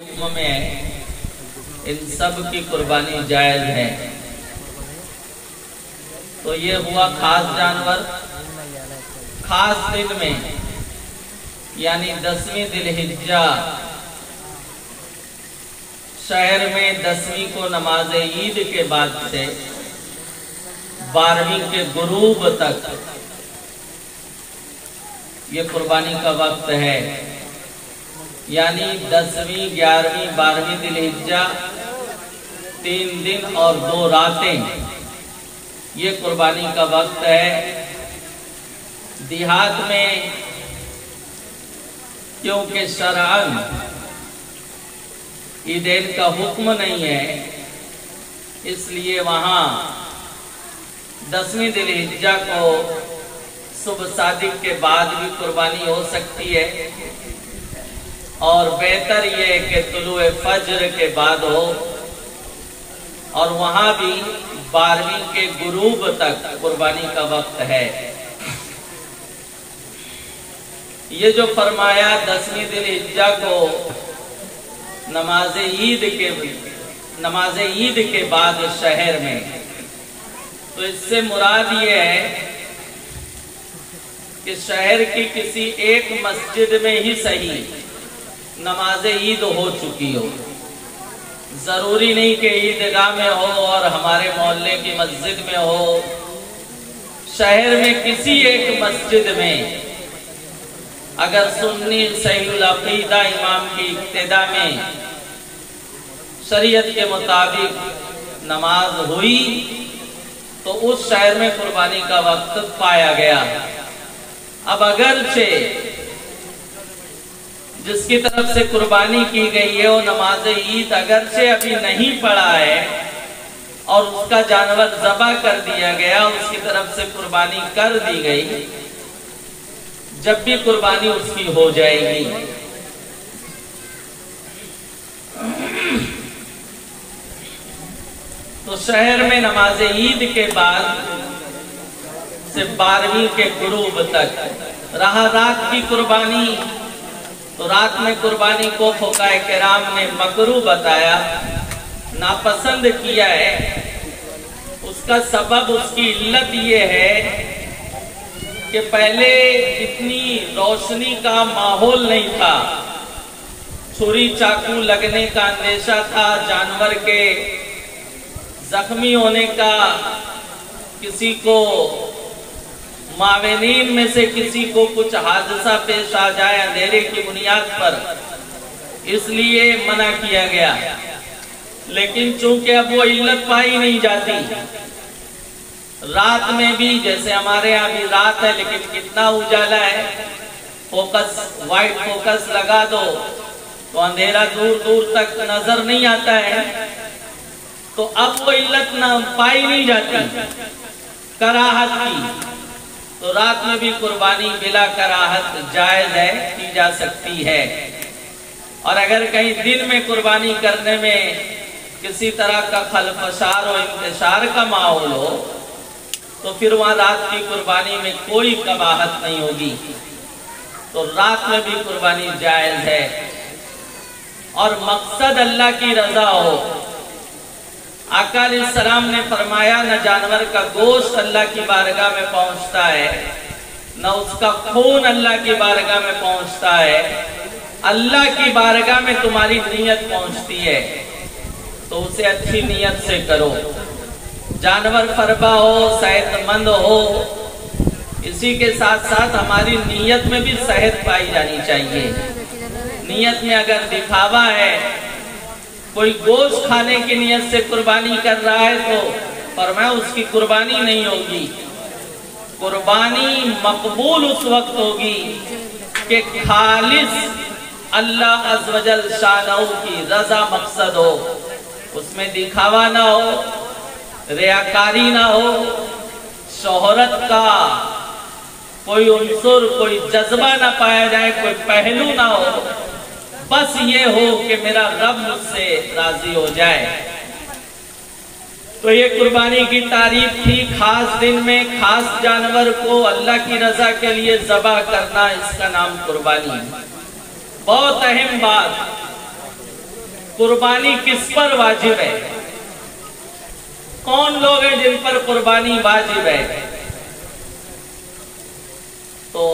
हुक्म में इन सब की कुर्बानी जायज है। तो ये हुआ खास जानवर खास दिन में, यानी 10वीं दिलहिज्जा शहर में 10वीं को नमाज ईद के बाद से 12वीं के गुरूब तक ये कुर्बानी का वक्त है। यानी 10वीं, 11वीं, 12वीं दिलहिज्जा 3 दिन और 2 रातें ये कुर्बानी का वक्त है। देहात में क्योंकि शरअन ईदैन का हुक्म नहीं है, इसलिए वहां 10वीं दिलहिज्जा को सुबह सादिक के बाद भी कुर्बानी हो सकती है, और बेहतर ये है कि तुलुए फज्र के बाद हो, और वहां भी 12वीं के गुरूब तक कुर्बानी का वक्त है। ये जो फरमाया 10वीं दिलहिज्जा को नमाज ईद के बाद शहर में, तो इससे मुराद ये है कि शहर की किसी एक मस्जिद में ही सही नमाज ईद हो चुकी हो। जरूरी नहीं कि ईदगाह में हो और हमारे मोहल्ले की मस्जिद में हो। शहर में किसी एक मस्जिद में अगर सुन्नी सहीहुल अकीदा इमाम की इक्तिदा में शरीयत के मुताबिक नमाज हुई, तो उस शहर में कुर्बानी का वक्त पाया गया। अब अगरचे जिसकी तरफ से कुर्बानी की गई है वो नमाज ईद अगरचे अभी नहीं पड़ा है और उसका जानवर ज़बा कर दिया गया, उसकी तरफ से कुर्बानी कर दी गई, जब भी कुर्बानी उसकी हो जाएगी। तो शहर में नमाज ईद के बाद से 12वीं के गुरूब तक रहा रात की कुर्बानी। तो रात में कुर्बानी को फुकाए किराम ने मकरू बताया, नापसंद किया है। उसका सबब, उसकी इल्लत ये है कि पहले इतनी रोशनी का माहौल नहीं था, छुरी चाकू लगने का अंदेशा था, जानवर के जख्मी होने का, किसी को मावेनीन में से किसी को कुछ हादसा पेश आ जाए अंधेरे की बुनियाद पर, इसलिए मना किया गया। लेकिन चूंकि अब वो इल्लत पाई नहीं जाती, रात में भी, जैसे हमारे यहाँ भी रात है लेकिन कितना उजाला है, फोकस वाइट फोकस लगा दो तो अंधेरा दूर दूर तक नजर नहीं आता है, तो अब वो इल्लत ना पाई नहीं जाती कराहत की। तो रात में भी कुर्बानी बिला कराहत जायज है, की जा सकती है। और अगर कहीं दिन में कुर्बानी करने में किसी तरह का खलफशार और इंतशार का माहौल हो, तो फिर वहां रात की कुर्बानी में कोई कबाहत नहीं होगी। तो रात में भी कुर्बानी जायज है, और मकसद अल्लाह की रजा हो। आका अलैहिस्सलाम ने फरमाया, न जानवर का गोश्त अल्लाह की बारगाह में पहुंचता है, न उसका खून अल्लाह की बारगाह में पहुंचता है, अल्लाह की बारगाह में तुम्हारी नीयत पहुंचती है। तो उसे अच्छी नीयत से करो। जानवर फरबा हो, सेहतमंद हो, इसी के साथ साथ हमारी नीयत में भी सेहत पाई जानी चाहिए। नीयत में अगर दिखावा है, कोई गोश्त खाने की नियत से कुर्बानी कर रहा है, तो फरमाया उसकी कुर्बानी नहीं होगी। कुर्बानी मकबूल उस वक्त होगी कि खालिस अल्लाह अज़्वजल शानहू की रजा मकसद हो, उसमें दिखावा ना हो, रियाकारी ना हो, शोहरत का कोई उन्सुर, कोई जज्बा ना पाया जाए, कोई पहलू ना हो, बस ये हो कि मेरा रब मुझसे राजी हो जाए। तो ये कुर्बानी की तारीफ थी। खास दिन में खास जानवर को अल्लाह की रजा के लिए ज़बा करना, इसका नाम कुर्बानी। बहुत अहम बात, कुर्बानी किस पर वाजिब है? कौन लोग हैं जिन पर कुर्बानी वाजिब है? तो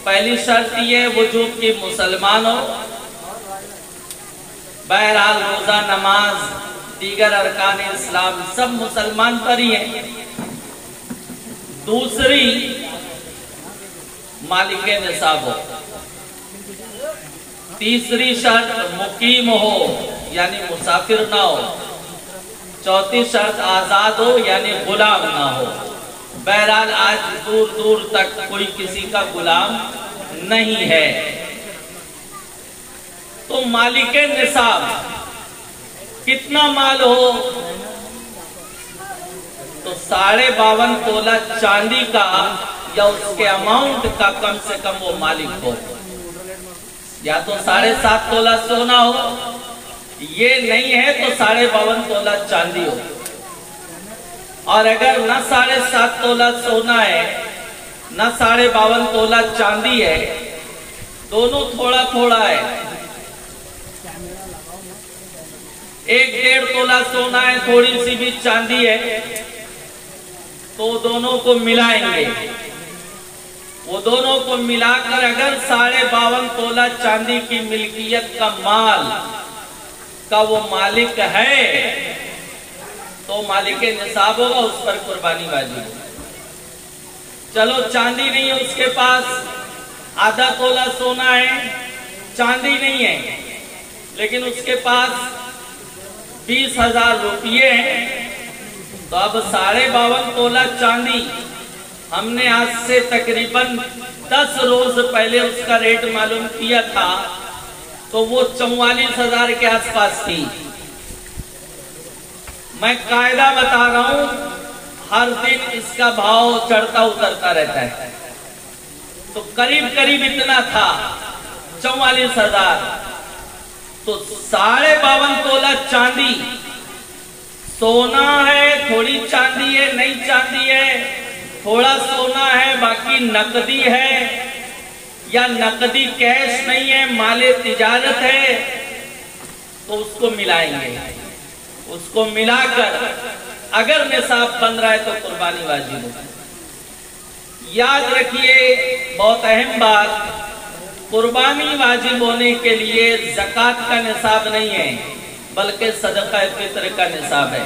पहली शर्त ये वजूद की मुसलमान हो, बहरहाल रोजा नमाज दीगर अरकान इस्लाम सब मुसलमान पर ही है। दूसरी मालिक निसाब हो। तीसरी शर्त मुकीम हो यानी मुसाफिर ना हो। चौथी शर्त आजाद हो यानी गुलाम ना हो। बहरहाल आज दूर दूर तक कोई किसी का गुलाम नहीं है। तो मालिक निसाब कितना माल हो? तो 52.5 तोला चांदी का या उसके अमाउंट का कम से कम वो मालिक हो। या तो 7.5 तोला सोना हो, ये नहीं है तो 52.5 तोला चांदी हो। और अगर न 7.5 तोला सोना है न 52.5 तोला चांदी है, दोनों थोड़ा थोड़ा है, 1.5 तोला सोना है, थोड़ी सी भी चांदी है, तो दोनों को मिलाएंगे। वो दोनों को मिलाकर अगर 52.5 तोला चांदी की मिल्कियत का माल का वो मालिक है तो मालिक निसाब होगा, उस पर कुर्बानी वाजिब होगी। चलो चांदी नहीं है उसके पास, आधा तोला सोना है, चांदी नहीं है, लेकिन उसके पास 20,000 रुपये हैं। तो अब 52.5 तोला चांदी हमने आज से तकरीबन 10 रोज पहले उसका रेट मालूम किया था, तो वो 44,000 के आसपास थी। मैं कायदा बता रहा हूं, हर दिन इसका भाव चढ़ता उतरता रहता है। तो करीब करीब इतना था, 44,000। तो 52.5 तोला चांदी, सोना है, थोड़ी चांदी है, नई चांदी है, थोड़ा सोना है, बाकी नकदी है, या नकदी कैश नहीं है, माले तिजारत है, तो उसको मिलाएंगे। उसको मिलाकर अगर निसाब बन रहा है तो कुर्बानी वाजिब होगी। याद रखिए बहुत अहम बात, कुर्बानी वाजिब होने के लिए ज़कात का निसाब नहीं है, बल्कि सदका फित्र का निसाब है।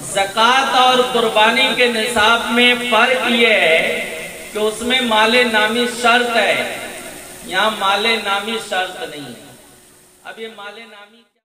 ज़कात और कुर्बानी के निसाब में फर्क ये है कि उसमें माले नामी शर्त है, यहाँ माले नामी शर्त नहीं है। अब ये माले नामी